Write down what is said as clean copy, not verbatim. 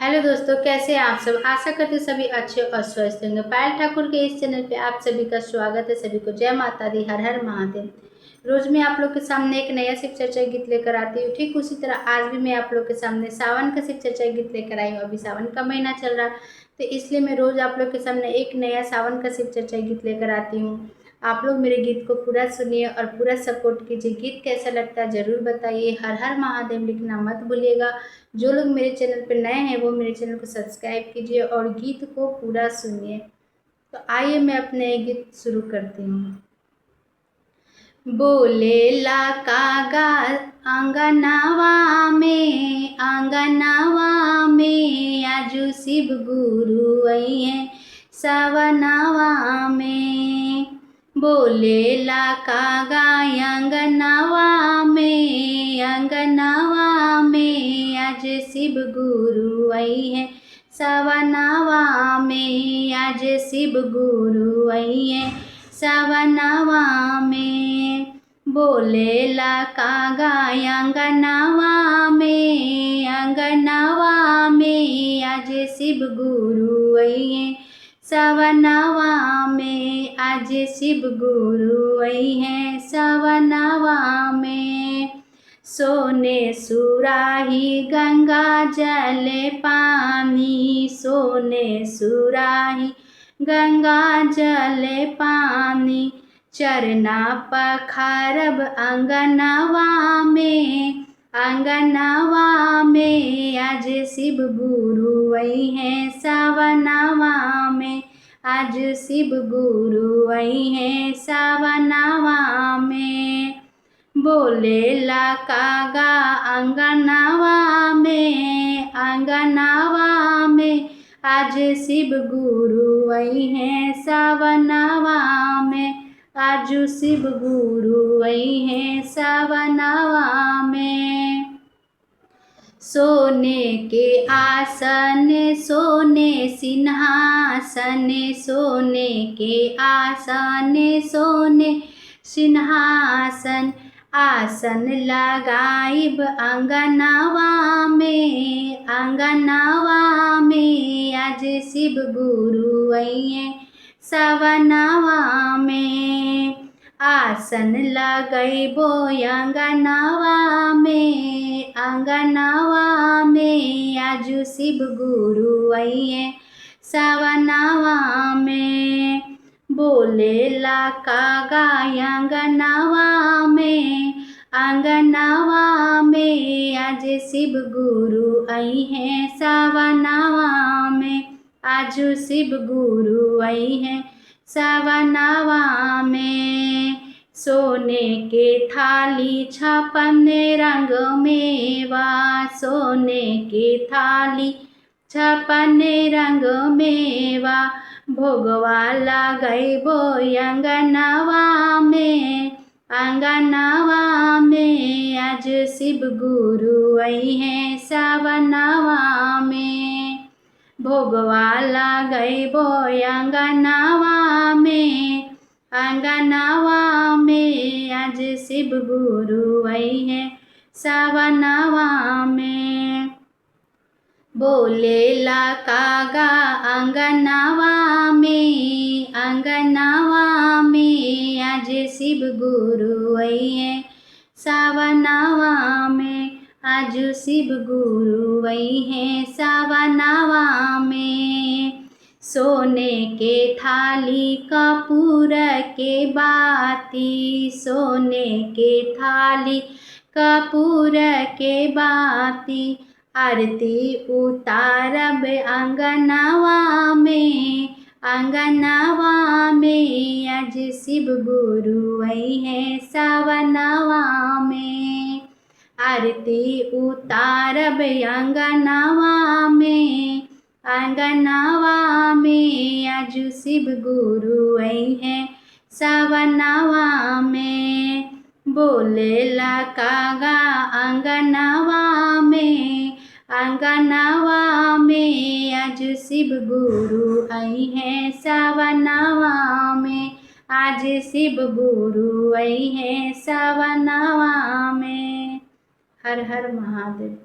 Hello दोस्तों, कैसे हैं आप सब। आशा करते हैं सभी अच्छे और स्वस्थ होंगे। पायल ठाकुर के इस चैनल पे आप सभी का स्वागत है। सभी को जय माता दी, हर हर महादेव। रोज मैं आप लोग के सामने एक नया शिव चर्चा गीत लेकर आती हूँ। ठीक उसी तरह आज भी मैं आप लोग के सामने सावन का शिव चर्चा गीत लेकर आई हूँ। अभी सावन का महीना चल रहा, तो इसलिए मैं रोज आप लोग के सामने एक नया सावन का शिव चर्चा गीत लेकर आती हूँ। आप लोग मेरे गीत को पूरा सुनिए और पूरा सपोर्ट कीजिए। गीत कैसा लगता है जरूर बताइए। हर हर महादेव लिखना मत भूलिएगा। जो लोग मेरे चैनल पर नए हैं वो मेरे चैनल को सब्सक्राइब कीजिए और गीत को पूरा सुनिए। तो आइए मैं अपने गीत शुरू करती हूँ। बोलेला कागा आंगनवा में आजू शिव गुरु आइए सवनवा में। बोलेला कागा अंगनवा में आज शिव गुरु आइए सवनवा में। आज शिव गुरु आइए सवनवा में। बोलेला कागा अंगनवा में आज शिव गुरु आइए सवनवा में। आज शिव गुरु आइए सवनवा में। सोने सुराही गंगा जल पानी, सोने सुराही गंगा जल पानी। चरना पखारब अंगनवा में आज शिव गुरु आइए सवनवा में। आज शिव गुरु आइए सवनवा में। बोलेला कागा अंगनवा में आज शिव गुरु आइए सवनवा में। आज शिव गुरु आइए सवनवा में। सोने के आसन सोने सिंहासन, सोने के आसन सोने सिंहासन। आसन लगाइब अंगनवा में आज शिव गुरु आइए सवनवा में। आसन लगैबो अंगनवा में आज शिव गुरु आइए सवनवा में। बोलेला कागा अंगनवा में आज शिव गुरु आइए सवनवा में। आज शिव गुरु आइए सवनवा में। सोने के थाली छपन रंग मेवा, सोने के थाली छपन रंग मेवा। भोगवा लगैबो अंगनवा में आज शिव गुरु आइए सवनवा में। भोगवा लगैबो अंगनवा में आज शिव गुरु आइए सवनवा में। बोलेला कागा अंगनवा में आज शिव गुरु आइए सवनवा में। आज शिव गुरु आइए सवनवा में। सोने के थाली कपूर के बाती, सोने के थाली कपूर के बाती। आरती उतारब अंगनवा में आज शिव गुरु आइए सवनवा में। आरती उतारब अंगनवा में आज शिव गुरु आइए सवनवा में। बोलेला कागा अंगनवा में आज शिव गुरु आइए सवनवा में। आज शिव गुरु आइए सवनवा में। हर हर महादेव।